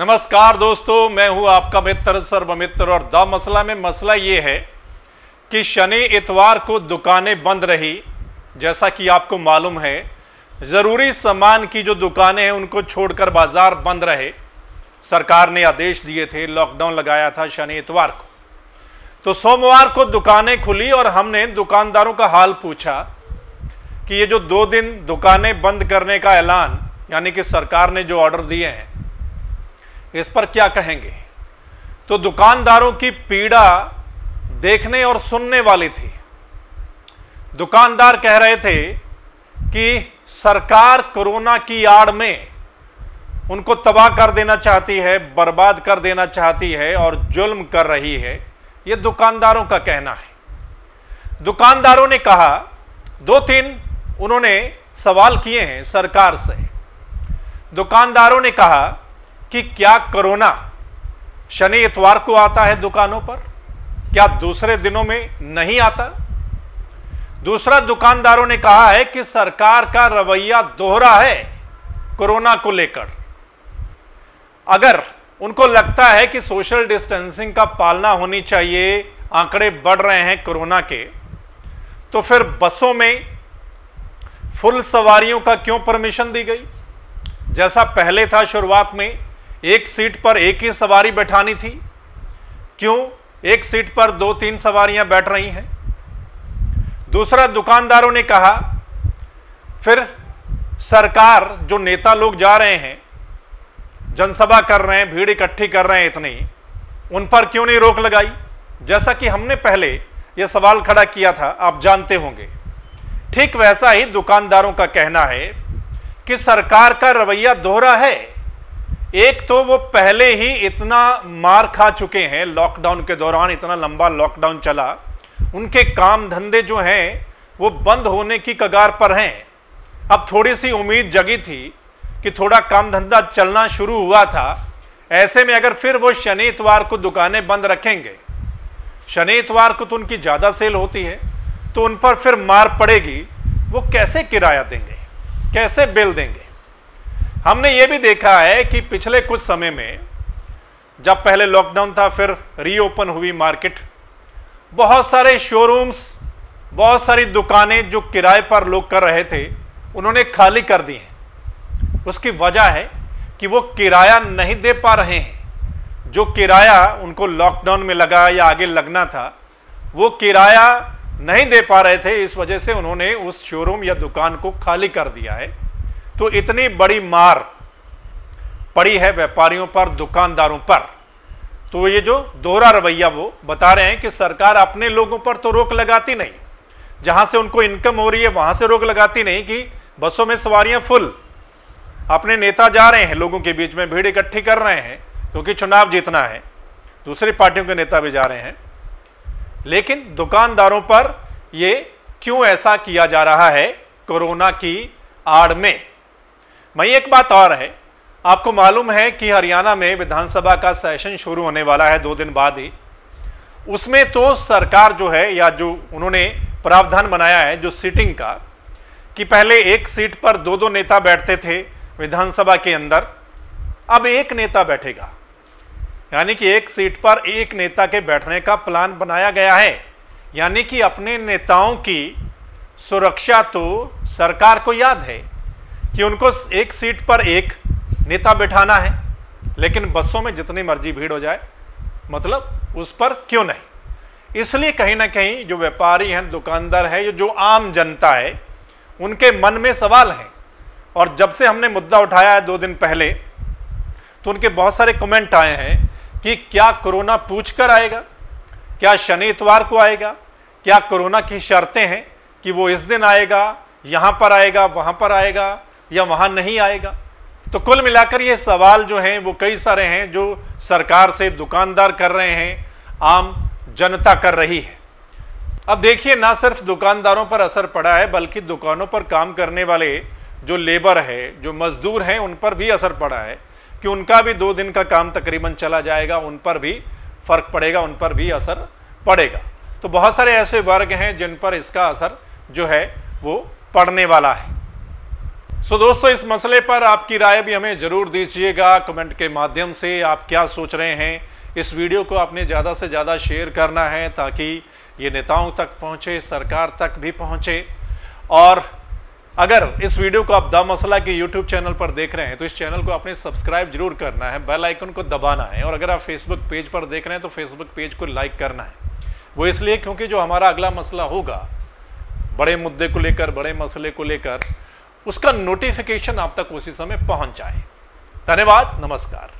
नमस्कार दोस्तों, मैं हूं आपका मित्र सर्वमित्र। और द मसला में मसला ये है कि शनि इतवार को दुकानें बंद रही। जैसा कि आपको मालूम है, ज़रूरी सामान की जो दुकानें हैं उनको छोड़कर बाजार बंद रहे। सरकार ने आदेश दिए थे, लॉकडाउन लगाया था शनि इतवार को। तो सोमवार को दुकानें खुली और हमने दुकानदारों का हाल पूछा कि ये जो 2 दिन दुकानें बंद करने का ऐलान, यानी कि सरकार ने जो ऑर्डर दिए हैं, इस पर क्या कहेंगे। तो दुकानदारों की पीड़ा देखने और सुनने वाली थी। दुकानदार कह रहे थे कि सरकार कोरोना की आड़ में उनको तबाह कर देना चाहती है, बर्बाद कर देना चाहती है और जुल्म कर रही है। यह दुकानदारों का कहना है। दुकानदारों ने कहा, 2-3 उन्होंने सवाल किए हैं सरकार से। दुकानदारों ने कहा कि क्या कोरोना शनि इतवार को आता है दुकानों पर, क्या दूसरे दिनों में नहीं आता। दूसरा, दुकानदारों ने कहा है कि सरकार का रवैया दोहरा है कोरोना को लेकर। अगर उनको लगता है कि सोशल डिस्टेंसिंग का पालना होनी चाहिए, आंकड़े बढ़ रहे हैं कोरोना के, तो फिर बसों में फुल सवारियों का क्यों परमिशन दी गई। जैसा पहले था शुरुआत में, एक सीट पर एक ही सवारी बैठानी थी, क्यों एक सीट पर 2-3 सवारियां बैठ रही हैं। दूसरा, दुकानदारों ने कहा, फिर सरकार जो नेता लोग जा रहे हैं, जनसभा कर रहे हैं, भीड़ इकट्ठी कर रहे हैं इतनी, उन पर क्यों नहीं रोक लगाई। जैसा कि हमने पहले यह सवाल खड़ा किया था, आप जानते होंगे। ठीक वैसा ही दुकानदारों का कहना है कि सरकार का रवैया दोहरा है। एक तो वो पहले ही इतना मार खा चुके हैं, लॉकडाउन के दौरान इतना लंबा लॉकडाउन चला, उनके काम धंधे जो हैं वो बंद होने की कगार पर हैं। अब थोड़ी सी उम्मीद जगी थी कि थोड़ा काम धंधा चलना शुरू हुआ था। ऐसे में अगर फिर वो शनि इतवार को दुकानें बंद रखेंगे, शनि इतवार को तो उनकी ज़्यादा सेल होती है, तो उन पर फिर मार पड़ेगी। वो कैसे किराया देंगे, कैसे बिल देंगे। हमने ये भी देखा है कि पिछले कुछ समय में, जब पहले लॉकडाउन था, फिर रीओपन हुई मार्केट, बहुत सारे शोरूम्स, बहुत सारी दुकानें जो किराए पर लोग कर रहे थे, उन्होंने खाली कर दी हैं। उसकी वजह है कि वो किराया नहीं दे पा रहे हैं। जो किराया उनको लॉकडाउन में लगा या आगे लगना था, वो किराया नहीं दे पा रहे थे। इस वजह से उन्होंने उस शोरूम या दुकान को खाली कर दिया है। तो इतनी बड़ी मार पड़ी है व्यापारियों पर, दुकानदारों पर। तो ये जो दोहरा रवैया, वो बता रहे हैं कि सरकार अपने लोगों पर तो रोक लगाती नहीं, जहां से उनको इनकम हो रही है वहां से रोक लगाती नहीं कि बसों में सवारियां फुल, अपने नेता जा रहे हैं लोगों के बीच में, भीड़ इकट्ठी कर रहे हैं क्योंकि चुनाव जीतना है, दूसरी पार्टियों के नेता भी जा रहे हैं। लेकिन दुकानदारों पर ये क्यों ऐसा किया जा रहा है कोरोना की आड़ में। वहीं एक बात और है, आपको मालूम है कि हरियाणा में विधानसभा का सेशन शुरू होने वाला है 2 दिन बाद ही। उसमें तो सरकार जो है, या जो उन्होंने प्रावधान बनाया है जो सीटिंग का, कि पहले एक सीट पर 2-2 नेता बैठते थे विधानसभा के अंदर, अब एक नेता बैठेगा। यानी कि एक सीट पर एक नेता के बैठने का प्लान बनाया गया है। यानी कि अपने नेताओं की सुरक्षा तो सरकार को याद है कि उनको एक सीट पर एक नेता बिठाना है, लेकिन बसों में जितनी मर्जी भीड़ हो जाए, मतलब उस पर क्यों नहीं। इसलिए कहीं ना कहीं जो व्यापारी हैं, दुकानदार हैं, ये जो आम जनता है, उनके मन में सवाल हैं। और जब से हमने मुद्दा उठाया है 2 दिन पहले, तो उनके बहुत सारे कमेंट आए हैं कि क्या कोरोना पूछ कर आएगा, क्या शनि इतवार को आएगा, क्या कोरोना की शर्तें हैं कि वो इस दिन आएगा, यहाँ पर आएगा, वहाँ पर आएगा, या वहाँ नहीं आएगा। तो कुल मिलाकर ये सवाल जो हैं वो कई सारे हैं जो सरकार से दुकानदार कर रहे हैं, आम जनता कर रही है। अब देखिए, ना सिर्फ दुकानदारों पर असर पड़ा है, बल्कि दुकानों पर काम करने वाले जो लेबर है, जो मजदूर हैं, उन पर भी असर पड़ा है कि उनका भी 2 दिन का काम तकरीबन चला जाएगा, उन पर भी फर्क पड़ेगा, उन पर भी असर पड़ेगा। तो बहुत सारे ऐसे वर्ग हैं जिन पर इसका असर जो है वो पड़ने वाला है। सो दोस्तों, इस मसले पर आपकी राय भी हमें जरूर दीजिएगा कमेंट के माध्यम से। आप क्या सोच रहे हैं? इस वीडियो को आपने ज़्यादा से ज़्यादा शेयर करना है ताकि ये नेताओं तक पहुँचे, सरकार तक भी पहुँचे। और अगर इस वीडियो को आप द मसला के यूट्यूब चैनल पर देख रहे हैं तो इस चैनल को आपने सब्सक्राइब जरूर करना है, बेल आइकन को दबाना है। और अगर आप फेसबुक पेज पर देख रहे हैं तो फेसबुक पेज को लाइक करना है। वो इसलिए क्योंकि जो हमारा अगला मसला होगा बड़े मुद्दे को लेकर, बड़े मसले को लेकर, उसका नोटिफिकेशन आप तक उसी समय पहुंच जाए। धन्यवाद, नमस्कार।